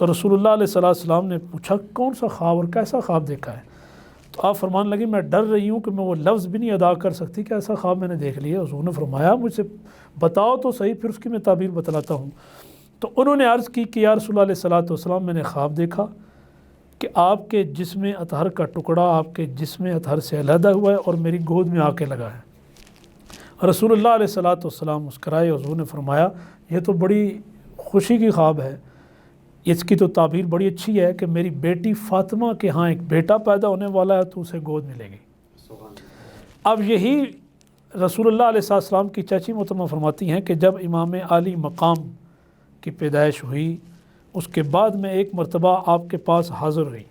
تو رسول اللہ علیہ السلام نے پوچھا کون سا خواب اور کیسا خواب دیکھا ہے؟ تو آپ فرمانے لگے میں ڈر رہی ہوں کہ میں وہ لفظ بھی نہیں ادا کر سکتی کہ ایسا خواب میں نے دیکھ لیا۔ حضور نے فرمایا مجھ سے بتاؤ تو صحیح، پھر اس کی میں تعبیر بتلاتا ہوں۔ تو انہوں نے عرض کی کہ یا رسول اللہ علیہ السلام میں نے خواب دیکھا کہ آپ کے جسم اطہر کا ٹکڑا آپ کے جسم اطہر سے علیحدہ ہوا ہے اور میری گود میں آ کے لگا ہے۔ رسول اللہ علیہ السلام مسکرائے۔ حضور نے فرمایا یہ تو بڑی خوشی کی خواب ہے، اس کی تو تعبیر بڑی اچھی ہے کہ میری بیٹی فاطمہ کے ہاں ایک بیٹا پیدا ہونے والا ہے تو اسے گود میں لے گئی۔ اب یہی رسول اللہ علیہ السلام کی چاچی محترمہ فرماتی ہیں کہ جب امام عالی مقام کی پیدائش ہوئی اس کے بعد میں ایک مرتبہ آپ کے پاس حاضر رہی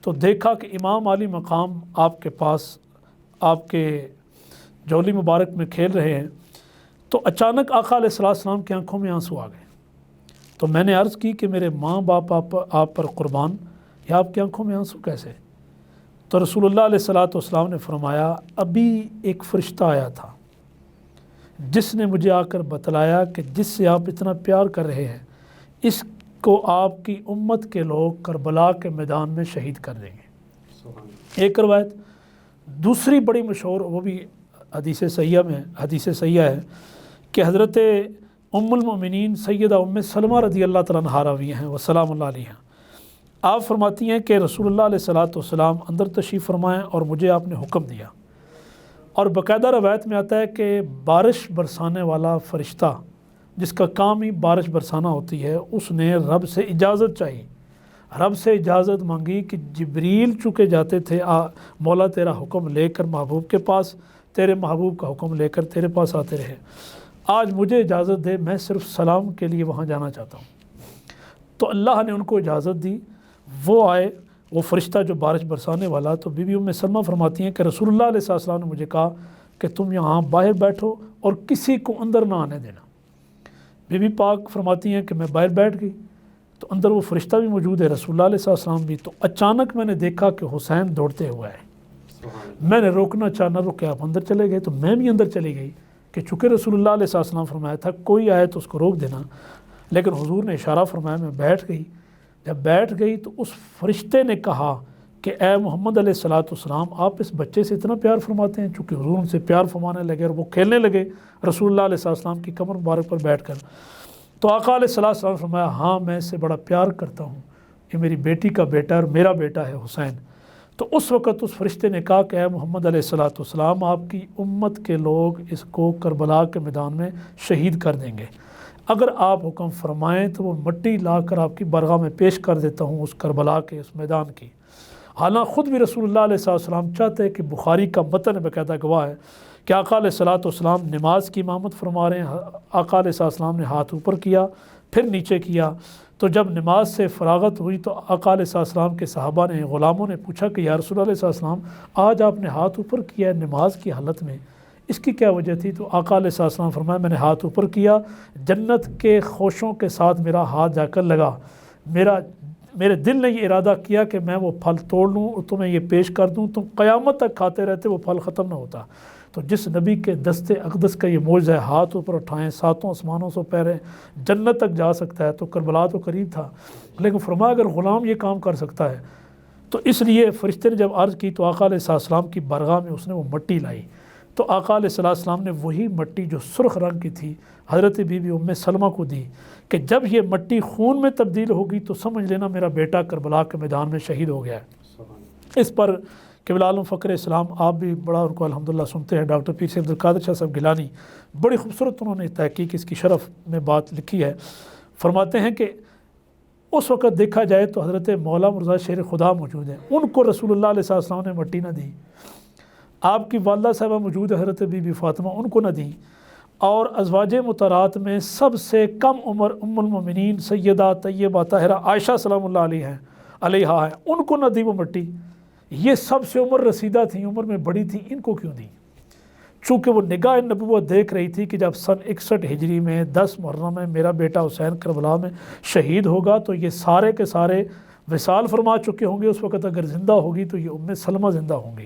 تو دیکھا کہ امام عالی مقام آپ کے پاس آپ کے جولی مبارک میں کھیل رہے ہیں، تو اچانک آقا علیہ السلام کی آنکھوں میں آنسو آ گئے۔ تو میں نے عرض کی کہ میرے ماں باپ آپ پر قربان، یا آپ کی آنکھوں میں آنسو کیسے؟ تو رسول اللہ علیہ السلام نے فرمایا ابھی ایک فرشتہ آیا تھا جس نے مجھے آ کر بتلایا کہ جس سے آپ اتنا پیار کر رہے ہیں اس کو آپ کی امت کے لوگ کربلا کے میدان میں شہید کر دیں گے۔ ایک روایت دوسری بڑی مشہور، وہ بھی حدیث صحیحہ ہے کہ حضرت ام المؤمنین سیدہ ام سلمہ رضی اللہ تعالیٰ عنہا راوی ہیں وسلام اللہ علیہ، آپ فرماتی ہیں کہ رسول اللہ علیہ السلام اندر تشریف فرمائیں اور مجھے آپ نے حکم دیا، اور باقاعدہ روایت میں آتا ہے کہ بارش برسانے والا فرشتہ جس کا کام ہی بارش برسانا ہوتی ہے اس نے رب سے اجازت چاہی، رب سے اجازت مانگی کہ جبریل چکے جاتے تھے مولا تیرا حکم لے کر محبوب کے پاس، تیرے محبوب کا حکم لے کر تیرے پاس آتے رہے، آج مجھے اجازت دے میں صرف سلام کے لیے وہاں جانا چاہتا ہوں۔ تو اللہ نے ان کو اجازت دی، وہ آئے، وہ فرشتہ جو بارش برسانے والا۔ تو بی بی ام سلمہ فرماتی ہیں کہ رسول اللہ علیہ السلام نے مجھے کہا کہ تم یہاں باہر بیٹھو اور کسی کو اندر نہ آنے دینا۔ بی بی پاک فرماتی ہیں کہ میں باہر بیٹھ گئی تو اندر وہ فرشتہ بھی موجود ہے، رسول اللہ علیہ السلام بھی۔ تو اچانک میں نے دیکھا کہ حسین دوڑتے ہوئے آئے، میں نے روکنا چاہ نہ رکے، آپ اندر چلے گئے، تو میں بھی اندر چلی گئی کہ چونکہ رسول اللہ علیہ السلام فرمایا تھا کوئی آئے تو اس کو روک دینا، لیکن حضور نے اشارہ فرمایا، میں بیٹھ گئی۔ جب بیٹھ گئی تو اس فرشتے نے کہا کہ اے محمد علیہ السلام آپ اس بچے سے اتنا پیار فرماتے ہیں، چونکہ حضور ان سے پیار فرمانے لگے اور وہ کھیلنے لگے رسول اللہ علیہ السلام کی کمر مبارک پر بیٹھ کر۔ تو آقا علیہ السلام فرمایا ہاں میں اس سے بڑا پیار کرتا ہوں، یہ میری بیٹی کا بیٹا ہے اور میرا بیٹا ہے حسین۔ تو اس وقت اس فرشتے نے کہا کہ اے محمد علیہ السلام آپ کی امت کے لوگ اس کو کربلا کے میدان میں شہید کر دیں گے، اگر آپ حکم فرمائیں تو وہ مٹی لا کر آپ کی بارگاہ میں پیش کر دیتا ہوں اس کربلا کے اس میدان کی۔ حالانکہ خود بھی رسول اللہ علیہ السلام چاہتے ہیں کہ بخاری کا متن باقاعدہ گواہ ہے کہ آقا علیہ السلام نماز کی امامت فرما رہے ہیں، آقا علیہ السلام نے ہاتھ اوپر کیا پھر نیچے کیا، تو جب نماز سے فراغت ہوئی تو آقا علیہ السلام کے صحابہ نے غلاموں نے پوچھا کہ یا رسول اللہ علیہ السلام آج آپ نے ہاتھ اوپر کیا ہے نماز کی حالت میں، اس کی کیا وجہ تھی؟ تو آقا علیہ السلام فرمایا میں نے ہاتھ اوپر کیا، جنت کے خوشوں کے ساتھ میرا ہاتھ جا کر لگا، میرے دل نے یہ ارادہ کیا کہ میں وہ پھل توڑ لوں اور تمہیں یہ پیش کر دوں، تم قیامت تک کھاتے رہتے وہ پھل ختم نہ ہوتا۔ تو جس نبی کے دست اقدس کا یہ معجزہ ہے، ہاتھ اوپر اٹھائیں ساتوں آسمانوں سے پیریں جنت تک جا سکتا ہے، تو کربلا تو قریب تھا، لیکن فرمایا اگر غلام یہ کام کر سکتا ہے تو اس لیے فرشتے نے جب عرض کی تو آقا علیہ السلام کی بارگاہ میں اس نے وہ مٹی لائی، تو آقا علیہ السلام نے وہی مٹی جو سرخ رنگ کی تھی حضرت بی بی ام سلمہ کو دی کہ جب یہ مٹی خون میں تبدیل ہوگی تو سمجھ لینا میرا بیٹا کربلا کے میدان میں شہید ہو گیا ہے۔ اس پر قبلہ عالم فخر اسلام آپ بھی بڑا ان کو الحمدللہ سنتے ہیں، ڈاکٹر پیر سے عبدالقادر شاہ صاحب گیلانی، بڑی خوبصورت انہوں نے تحقیق اس کی شرف میں بات لکھی ہے، فرماتے ہیں کہ اس وقت دیکھا جائے تو حضرت مولا مرزا شیر خدا موجود ہیں، ان کو رسول اللہ علیہ السلام نے مٹی نہ دی، آپ کی والدہ صاحبہ موجود ہے حضرت بی بی فاطمہ، ان کو نہ دی، اور ازواج مطہرات میں سب سے کم عمر ام المؤمنین سیدہ طیبہ طاہرہ عائشہ سلام اللہ علیہا ہیں، ان کو نہ دی وہ مٹی، یہ سب سے عمر رسیدہ تھیں، عمر میں بڑی تھیں، ان کو کیوں دی؟ چونکہ وہ نگاہ نبوت دیکھ رہی تھی کہ جب سن 61 ہجری میں 10 محرم میں میرا بیٹا حسین کربلا میں شہید ہوگا تو یہ سارے کے سارے وصال فرما چکے ہوں گے، اس وقت اگر زندہ ہوگی تو یہ ام سلمہ زندہ ہوں گی،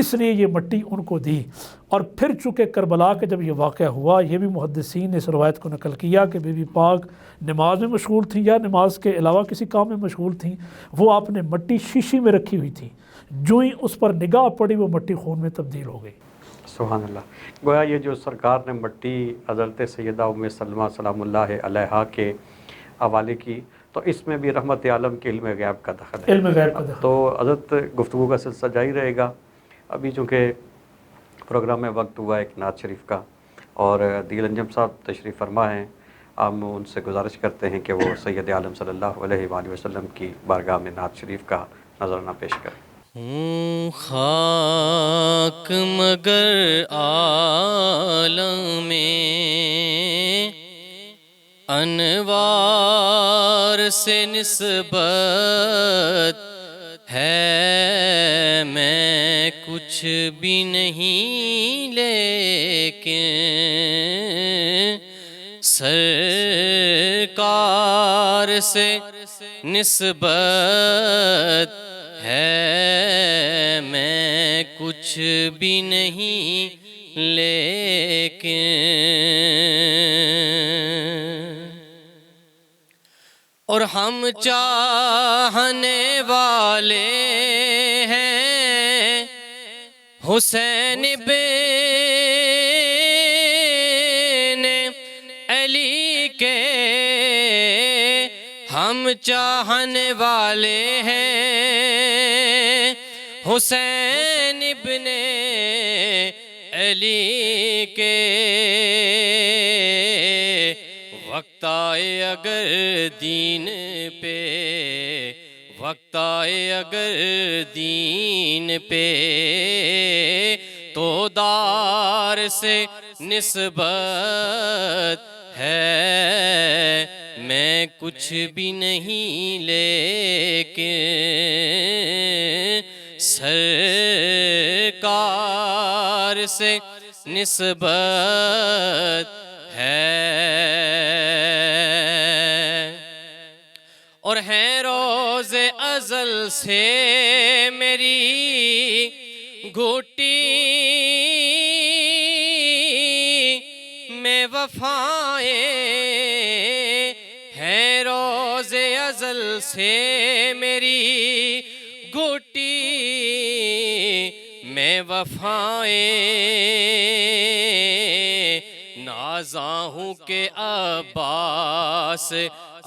اس لیے یہ مٹی ان کو دی۔ اور پھر چونکہ کربلا کے جب یہ واقعہ ہوا، یہ بھی محدثین نے اس روایت کو نقل کیا کہ بی بی پاک نماز میں مشغول تھیں یا نماز کے علاوہ کسی کام میں مشغول تھیں، وہ آپ نے مٹی شیشی میں رکھی ہوئی تھی، جو ہی اس پر نگاہ پڑی وہ مٹی خون میں تبدیل ہو گئی۔ سبحان اللہ۔ گویا یہ جو سرکار نے مٹی حضرت سیدہ ام سلمہ سلام اللہ علیہا کے حوالے کی، تو اس میں بھی رحمت عالم کے علم غیب کا دخل ہے۔ علم غیب کا دخل۔ تو حضرت گفتگو کا سلسلہ جاری رہے گا۔ ابھی چونکہ پروگرام میں وقت ہوا ایک نعت شریف کا، اور عدیل انجم صاحب تشریف فرما ہیں، ہم ان سے گزارش کرتے ہیں کہ وہ سید عالم صلی اللہ علیہ وآلہ وسلم کی بارگاہ میں نعت شریف کا نذرانہ پیش کریں۔ ہوں خاک مگر عالم میں انوار سے نسبت ہے، میں کچھ بھی نہیں لیکن سرکار سے نسبت ہے، میں کچھ بھی نہیں لیکن اور ہم چاہنے والے ہیں حسین بن علی کے، ہم چاہنے والے ہیں حسین ابن علی کے، وقت آئے اگر دین پہ، وقت آئے اگر دین پہ تو دار سے نسبت ہے، میں کچھ بھی نہیں لیکن سرکار سے نسبت ہے، اور ہے روز ازل سے میری گھٹی میں وفائیں، ہے روز ازل سے میری گھٹی میں وفائیں، نازاں ہوں کہ عباس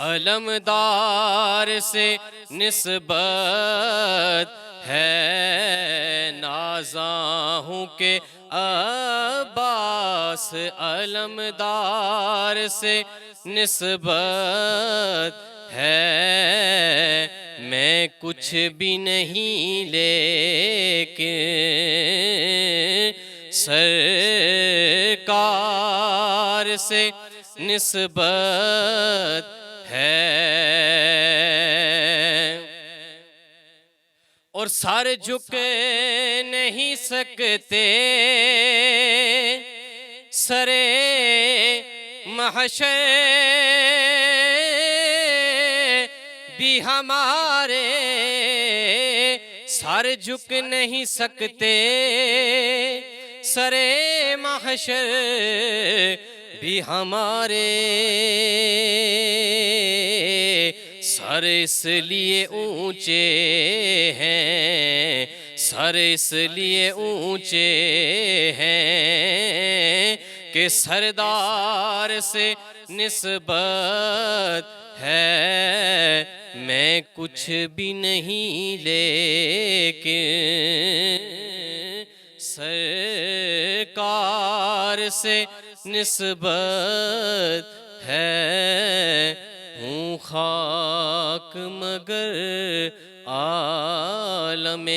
علمدار سے نسبت ہے، نازاں ہوں کہ عباس علمدار سے نسبت ہے، میں کچھ بھی نہیں لیکن سرکار سے نسبت ہے، اور سر جھک نہیں سکتے سرے محشر بھی ہمارے، سر جھک نہیں سکتے سرے محشر بھی ہمارے، سر اس لیے اونچے ہیں، سر اس لیے اونچے ہیں کہ سردار سے نسبت ہے، میں کچھ بھی نہیں لیکن سرکار سے نسبت ہے، ہوں خاک مگر عالم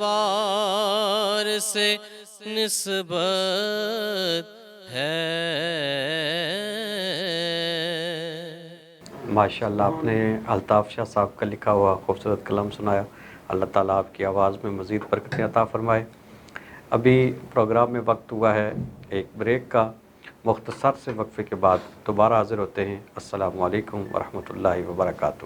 انوار سے نسبت ہے۔ ماشاءاللہ، آپ نے الطاف شاہ صاحب کا لکھا ہوا خوبصورت کلام سنایا۔ اللہ تعالیٰ آپ کی آواز میں مزید برکتیں عطا فرمائے۔ ابھی پروگرام میں وقت ہوا ہے ایک بریک کا، مختصر سے وقفے کے بعد دوبارہ حاضر ہوتے ہیں۔ السلام علیکم ورحمۃ اللہ وبرکاتہ۔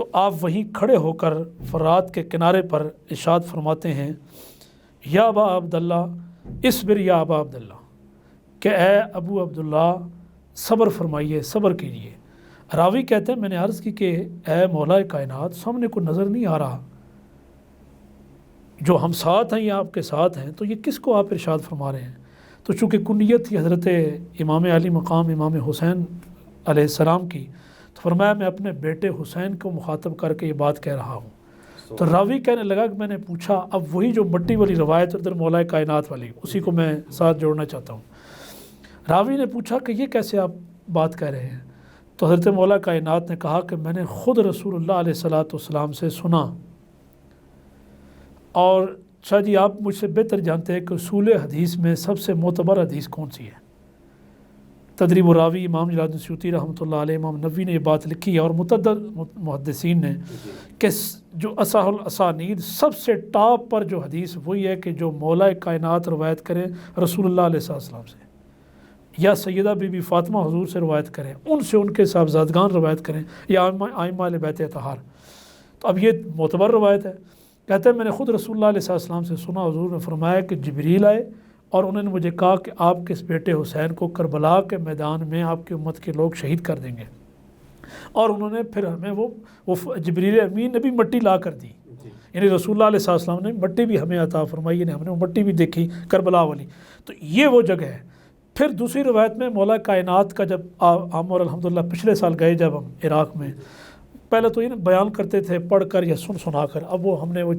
تو آپ وہیں کھڑے ہو کر فرات کے کنارے پر ارشاد فرماتے ہیں یا ابا عبداللہ اصبر یا ابا عبداللہ، کہ اے ابو عبداللہ صبر فرمائیے، صبر کیجیے۔ راوی کہتے ہیں میں نے عرض کی کہ اے مولا کائنات سامنے کو نظر نہیں آ رہا، جو ہم ساتھ ہیں یا آپ کے ساتھ ہیں، تو یہ کس کو آپ ارشاد فرما رہے ہیں؟ تو چونکہ کنیت تھی حضرت امام علی مقام امام حسین علیہ السلام کی، تو فرمایا میں اپنے بیٹے حسین کو مخاطب کر کے یہ بات کہہ رہا ہوں۔ تو راوی کہنے لگا کہ میں نے پوچھا، اب وہی جو مٹی والی روایت ادھر مولا کائنات والی، اسی کو میں ساتھ جوڑنا چاہتا ہوں۔ راوی نے پوچھا کہ یہ کیسے آپ بات کہہ رہے ہیں؟ تو حضرت مولا کائنات نے کہا کہ میں نے خود رسول اللہ علیہ السلام سے سنا، اور شاہ جی آپ مجھ سے بہتر جانتے ہیں کہ اصول حدیث میں سب سے معتبر حدیث کون سی ہے۔ تدریب الراوی امام جلال الدین سیوطی رحمۃ اللہ علیہ، امام نووی نے یہ بات لکھی ہے، اور متعدد محدثین نے، کہ جو اصح الاسانید سب سے ٹاپ پر جو حدیث وہی ہے کہ جو مولا کائنات روایت کریں رسول اللہ علیہ السلام سے، یا سیدہ بی بی فاطمہ حضور سے روایت کریں، ان سے ان کے صاحبزادگان روایت کریں، یا ائمہ اہل بیت اطہار۔ تو اب یہ معتبر روایت ہے۔ کہتے ہیں میں نے خود رسول اللہ علیہ السلام سے سنا، حضور نے فرمایا کہ جبریل آئے اور انہوں نے مجھے کہا کہ آپ کے اس بیٹے حسین کو کربلا کے میدان میں آپ کی امت کے لوگ شہید کر دیں گے، اور انہوں نے پھر ہمیں وہ جبریل امین نے بھی مٹی لا کر دی، یعنی رسول اللہ علیہ السلام نے مٹی بھی ہمیں عطا فرمائی، یعنی ہم نے وہ مٹی بھی دیکھی کربلا والی۔ تو یہ وہ جگہ ہے۔ پھر دوسری روایت میں مولا کائنات کا جب ہم اور الحمدللہ پچھلے سال گئے جب ہم عراق میں، پہلے تو یہ بیان کرتے تھے پڑھ کر یا سنا کر، اب وہ ہم نے وہ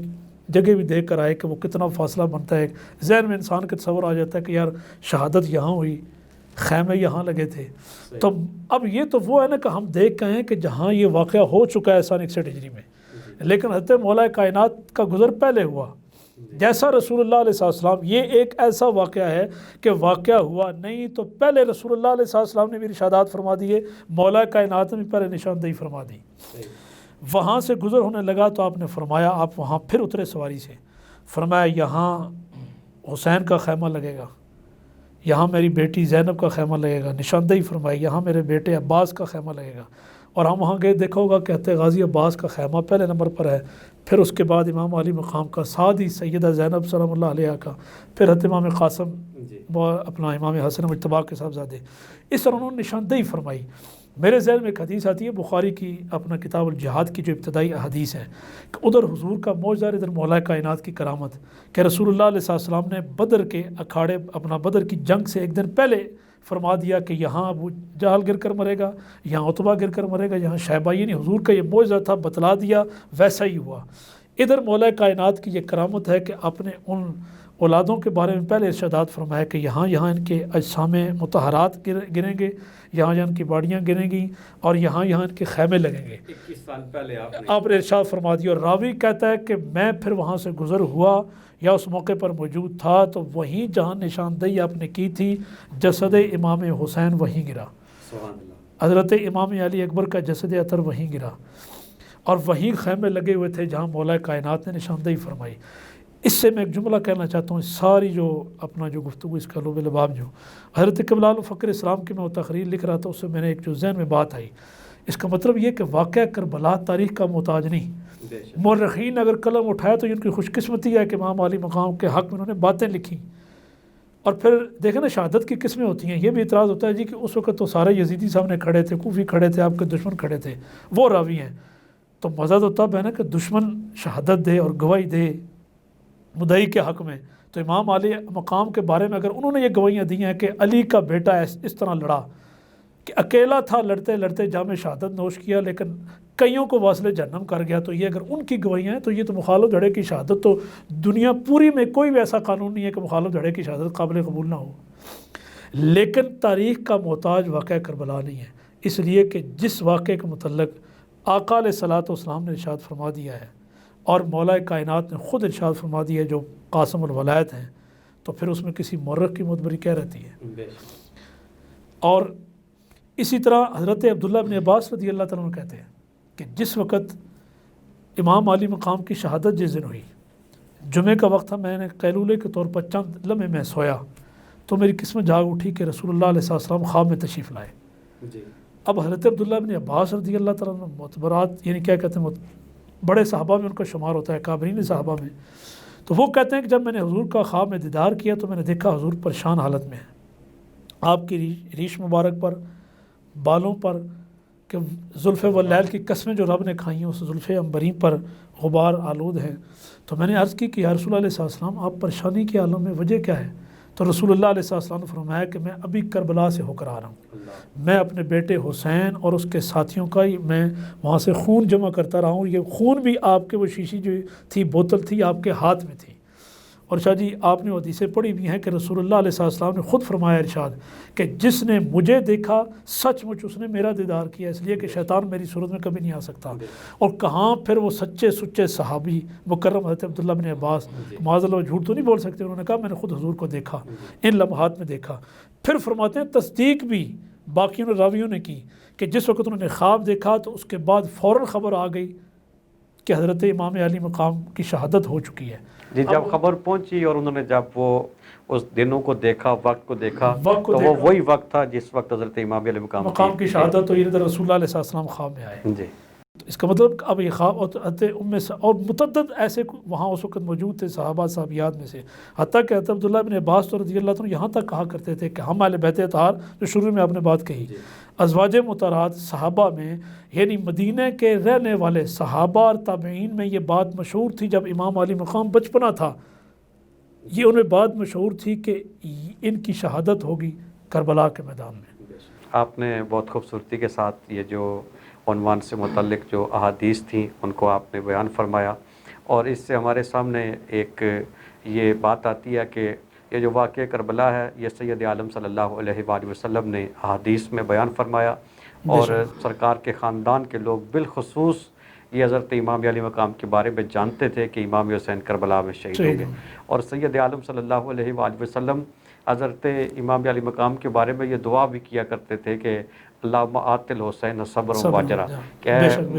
جگہ بھی دیکھ کر آئے کہ وہ کتنا فاصلہ بنتا ہے، ذہن میں انسان کے تصور آ جاتا ہے کہ یار شہادت یہاں ہوئی، خیمے یہاں لگے تھے۔ تو اب یہ تو وہ ہے نا کہ ہم دیکھ کے ہیں کہ جہاں یہ واقعہ ہو چکا ہے سن 61 ہجری میں، لیکن حضرت مولا کائنات کا گزر پہلے ہوا جیسا رسول اللہ علیہ السلام۔ یہ ایک ایسا واقعہ ہے کہ واقعہ ہوا نہیں تو پہلے رسول اللہ علیہ السلام نے بھی ارشادات فرما دیے، مولا کائنات نے بھی پہلے نشاندہی فرما دی۔ وہاں سے گزر ہونے لگا تو آپ نے فرمایا، آپ وہاں پھر اترے سواری سے، فرمایا یہاں حسین کا خیمہ لگے گا، یہاں میری بیٹی زینب کا خیمہ لگے گا، نشاندہی فرمائی یہاں میرے بیٹے عباس کا خیمہ لگے گا۔ اور ہم وہاں گئے، دیکھا ہوگا کہتے غازی عباس کا خیمہ پہلے نمبر پر ہے، پھر اس کے بعد امام علی مقام کا، ساتھ ہی سیدہ زینب سلام اللہ علیہ کا، پھر حضرت امام قاسم اپنا امام حسن مجتبی کے صاحبزادے۔ اس طرح انہوں نے نشاندہی فرمائی۔ میرے ذہن میں ایک حدیث آتی ہے بخاری کی، اپنا کتاب الجہاد کی جو ابتدائی حدیث ہے، کہ ادھر حضور کا معجزہ، ادھر مولا کائنات کی کرامت، کہ رسول اللہ علیہ السلام نے بدر کے اکھاڑے، اپنا بدر کی جنگ سے ایک دن پہلے فرما دیا کہ یہاں ابو جہل گر کر مرے گا، یہاں عتبہ گر کر مرے گا، یہاں شیبہ، یعنی حضور کا یہ معجزہ تھا، بتلا دیا، ویسا ہی ہوا۔ ادھر مولا کائنات کی یہ کرامت ہے کہ اپنے ان اولادوں کے بارے میں پہلے ارشادات فرمایا کہ یہاں ان کے اجسام مطہرات گریں گے، یہاں ان کی باڑیاں گریں گی، اور یہاں ان کے خیمے لگیں گے۔ 21 سال پہلے آپ نے ارشاد فرما دیا۔ اور راوی کہتا ہے کہ میں پھر وہاں سے گزر ہوا یا اس موقع پر موجود تھا، تو وہیں جہاں نشاندہی آپ نے کی تھی، جسد امام حسین وہیں گرا، سبحان اللہ، حضرت امام علی اکبر کا جسد اطہر وہیں گرا، اور وہیں خیمے لگے ہوئے تھے جہاں مولا کائنات نے نشاندہی فرمائی۔ اس سے میں ایک جملہ کہنا چاہتا ہوں، ساری جو اپنا جو گفتگو اس کا لب لباب جو حضرت قبلہ فخر اسلام کی میں وہ تقریر لکھ رہا تھا، اس سے میں نے ایک جو ذہن میں بات آئی، اس کا مطلب یہ کہ واقعہ کربلا تاریخ کا محتاج نہیں۔ مورخین اگر قلم اٹھایا تو ان کی خوش قسمتی ہے کہ امام علی مقام کے حق میں انہوں نے باتیں لکھی۔ اور پھر دیکھیں نا شہادت کی قسمیں ہوتی ہیں، یہ بھی اعتراض ہوتا ہے جی کہ اس وقت تو سارے یزیدی سامنے کھڑے تھے، کوفی کھڑے تھے، آپ کے دشمن کھڑے تھے، وہ راوی ہیں۔ تو مزہ تو تب ہے نا کہ دشمن شہادت دے اور گواہی دے مدعی کے حق میں، تو امام علی مقام کے بارے میں اگر انہوں نے یہ گواہیاں دی ہیں کہ علی کا بیٹا اس طرح لڑا کہ اکیلا تھا، لڑتے لڑتے جام شہادت نوش کیا، لیکن کئیوں کو واصل جہنم کر گیا، تو یہ اگر ان کی گواہیاں ہیں تو یہ تو مخالف دھڑے کی شہادت، تو دنیا پوری میں کوئی بھی ایسا قانون نہیں ہے کہ مخالف دھڑے کی شہادت قابل قبول نہ ہو۔ لیکن تاریخ کا محتاج واقعہ کربلا نہیں ہے، اس لیے کہ جس واقعے کے متعلق آقا علیہ الصلوۃ والسلام نے ارشاد فرما دیا ہے اور مولا کائنات نے خود ارشاد فرما دیا ہے جو قاسم الولایت ہیں، تو پھر اس میں کسی مورخ کی معتبری کیا رہتی ہے؟ اور اسی طرح حضرت عبداللہ بن عباس رضی اللہ تعالیٰ عنہ کہتے ہیں کہ جس وقت امام علی مقام کی شہادت جس دن ہوئی، جمعے کا وقت تھا، میں نے قیلولے کے طور پر چند لمحے میں سویا تو میری قسمت جاگ اٹھی کہ رسول اللہ علیہ السلام خواب میں تشریف لائے۔ اب حضرت عبداللہ بن عباس رضی اللہ تعالیٰ عنہ معتبرات یعنی کیا کہتے ہیں بڑے صحابہ میں ان کا شمار ہوتا ہے، کابرین صحابہ میں، تو وہ کہتے ہیں کہ جب میں نے حضور کا خواب میں دیدار کیا تو میں نے دیکھا حضور پریشان حالت میں ہیں، آپ کی ریش مبارک پر، بالوں پر کہ زلف واللیل کی قسمیں جو رب نے کھائی ہیں اس زلف عنبرین پر غبار آلود ہیں۔ تو میں نے عرض کی کہ یا رسول اللہ علیہ السلام آپ پریشانی کے عالم میں وجہ کیا ہے؟ تو رسول اللہ علیہ السلام نے فرمایا کہ میں ابھی کربلا سے ہو کر آ رہا ہوں، میں اپنے بیٹے حسین اور اس کے ساتھیوں کا میں وہاں سے خون جمع کرتا رہا ہوں، یہ خون بھی آپ کے وہ شیشی جو تھی بوتل تھی آپ کے ہاتھ میں تھی۔ اور شاہ جی آپ نے حدیثیں پڑھی بھی ہیں کہ رسول اللہ علیہ السلام نے خود فرمایا ارشاد کہ جس نے مجھے دیکھا سچ مچ اس نے میرا دیدار کیا، اس لیے کہ شیطان میری صورت میں کبھی نہیں آ سکتا۔ اور کہاں پھر وہ سچے سچے صحابی مکرم حضرت عبداللہ بن عباس، معاذ اللہ جھوٹ تو نہیں بول سکتے، انہوں نے کہا میں نے خود حضور کو دیکھا، ان لمحات میں دیکھا۔ پھر فرماتے ہیں تصدیق بھی باقیوں راویوں نے کی کہ جس وقت انہوں نے خواب دیکھا تو اس کے بعد فوراً خبر آ گئی کہ حضرت امام علی مقام کی شہادت ہو چکی ہے۔ جی جب خبر پہنچی اور انہوں نے جب وہ اس دنوں کو دیکھا، وقت کو دیکھا، تو وہ وہی وقت تھا جس وقت حضرت امام علی مقام کی شہادت ہوئی، ادھر رسول اللہ علیہ السلام خواب میں آئے۔ جی تو اس کا مطلب اب یہ خواب اور متعدد ایسے وہاں اس وقت موجود تھے صحابہ صحابیات میں سے، حتیٰ کہ حضرت عبداللہ بن عباس رضی اللہ عنہ یہاں تک کہا کرتے تھے کہ ہم اہل بیت اطہار، جو شروع میں آپ نے بات کہی، ازواج مطہرات صحابہ میں یعنی مدینہ کے رہنے والے صحابہ اور تابعین میں یہ بات مشہور تھی جب امام علی مقام بچپنا تھا، یہ انہیں بات مشہور تھی کہ ان کی شہادت ہوگی کربلا کے میدان میں۔ آپ نے بہت خوبصورتی کے ساتھ یہ جو عنوان سے متعلق جو احادیث تھیں ان کو آپ نے بیان فرمایا، اور اس سے ہمارے سامنے ایک یہ بات آتی ہے کہ یہ جو واقعہ کربلا ہے یہ سید عالم صلی اللہ علیہ وآلہ وسلم نے احادیث میں بیان فرمایا، اور سرکار کے خاندان کے لوگ بالخصوص یہ حضرت امام علی مقام کے بارے میں جانتے تھے کہ امام حسین کربلا میں شہید ہوں گے، اور سید عالم صلی اللہ علیہ وآلہ وسلم حضرت امام علی مقام کے بارے میں یہ دعا بھی کیا کرتے تھے کہ اللہم آت الحسین صبر و اجرا، کہ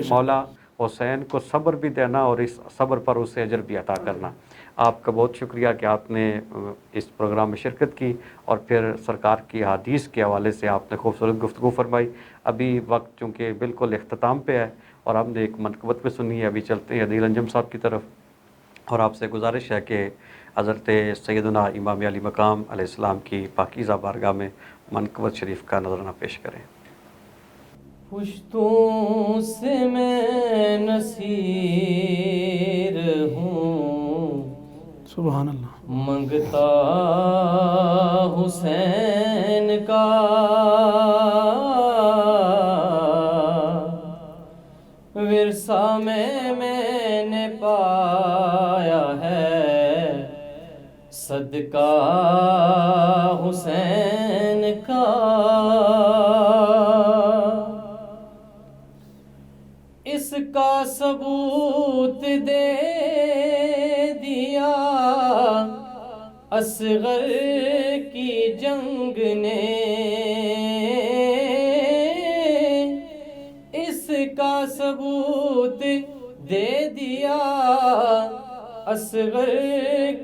مولا حسین کو صبر بھی دینا اور اس صبر پر اسے اجر بھی عطا کرنا۔ آپ کا بہت شکریہ کہ آپ نے اس پروگرام میں شرکت کی، اور پھر سرکار کی حدیث کے حوالے سے آپ نے خوبصورت گفتگو فرمائی۔ ابھی وقت چونکہ بالکل اختتام پہ ہے اور ہم نے ایک منقبت میں سنی ہے، ابھی چلتے ہیں عدیل انجم صاحب کی طرف، اور آپ سے گزارش ہے کہ حضرت سیدنا امام علی مقام علیہ السلام کی پاکیزہ بارگاہ میں منقبت شریف کا نذرانہ پیش کریں۔ پشتوں سے میں نصیر ہوں، سبحان اللہ، منگتا حسین کا ورثہ میں نے پایا ہے، صدقہ حسین کا، اس کا ثبوت دے دیا اصغر کی جنگ نے، اس کا ثبوت دے دیا اصغر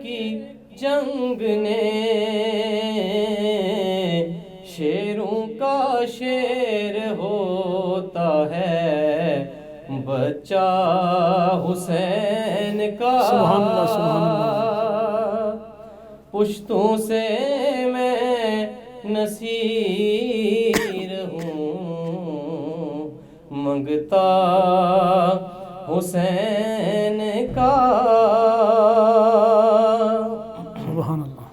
کی جنگ نے، شیروں کا شیر ہوتا ہے بچہ حسین کا، سبحان اللہ، سبحان اللہ، پشتوں سے میں نصیر ہوں، منگتا حسین کا، سبحان اللہ،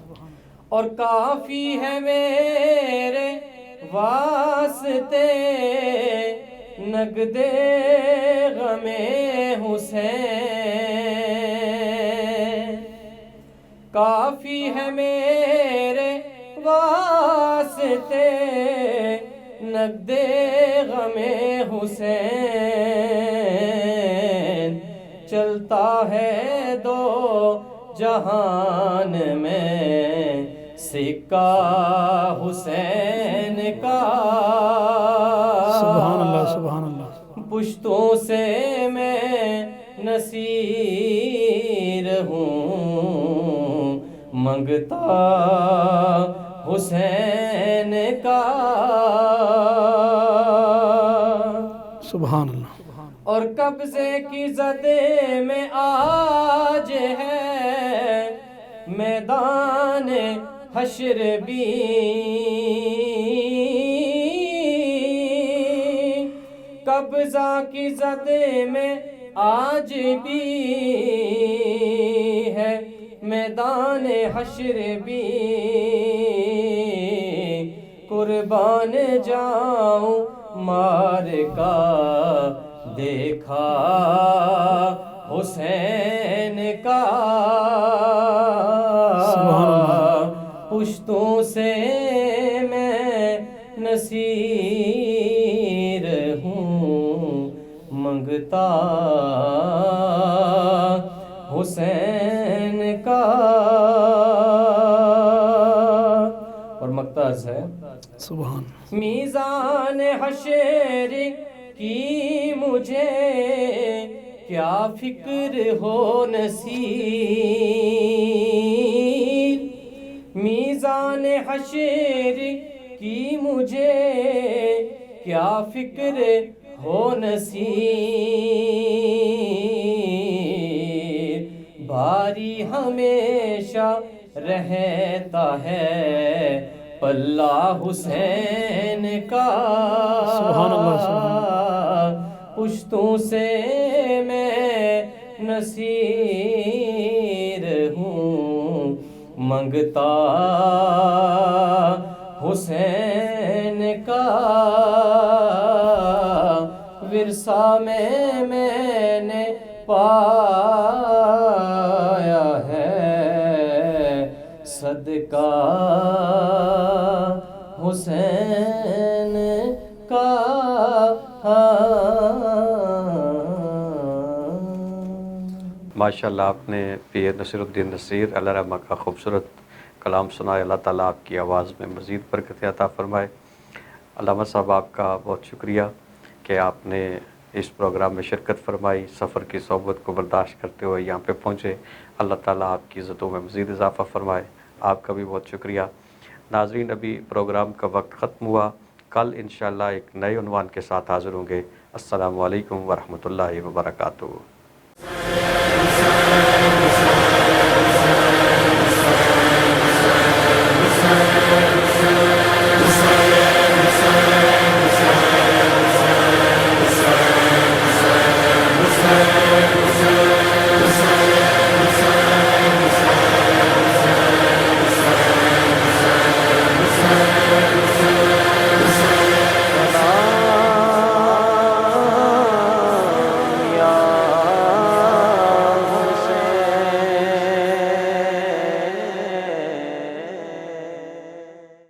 اور کافی ہے میرے واسطے نقد غم حسین، کافی ہے میرے واسطے نقد غم حسین، چلتا ہے دو جہان میں سکہ حسین کا، سبحان اللہ، سبحان اللہ، پشتوں سے میں نصیر ہوں، منگتا حسین کا۔ سبحان اللہ. اور قبضے کی زدے میں آج ہے میدان حشر بھی. قبضہ کی زدے میں آج بھی ہے میدان حشر بھی. قربان جاؤں مار کا دیکھا حسین کا. پشتوں سے میں نصیر ہوں منگتا حسین کا. اور مقتض ہے سبحان. میزان حشر کی مجھے کیا فکر ہو نصیر. میزان حشر کی مجھے کیا فکر ہو نصیر. بھاری ہمیشہ رہتا ہے پلہ حسین کا. سبحان اللہ. پشتوں سے میں نصیر ہوں منگتا حسین کا. ورثہ میں نے پایا ہے صدقہ حسین کا. ماشاءاللہ آپ نے پیر نصیر الدین نصیر علیہ رحمہ کا خوبصورت کلام سنا. اللہ تعالیٰ آپ کی آواز میں مزید برکت عطا فرمائے. علامہ صاحب آپ کا بہت شکریہ کہ آپ نے اس پروگرام میں شرکت فرمائی. سفر کی صحبت کو برداشت کرتے ہوئے یہاں پہ پہنچے. اللہ تعالیٰ آپ کی عزتوں میں مزید اضافہ فرمائے. آپ کا بھی بہت شکریہ. ناظرین ابھی پروگرام کا وقت ختم ہوا. کل انشاءاللہ ایک نئے عنوان کے ساتھ حاضر ہوں گے. السلام علیکم ورحمۃ اللہ وبرکاتہ.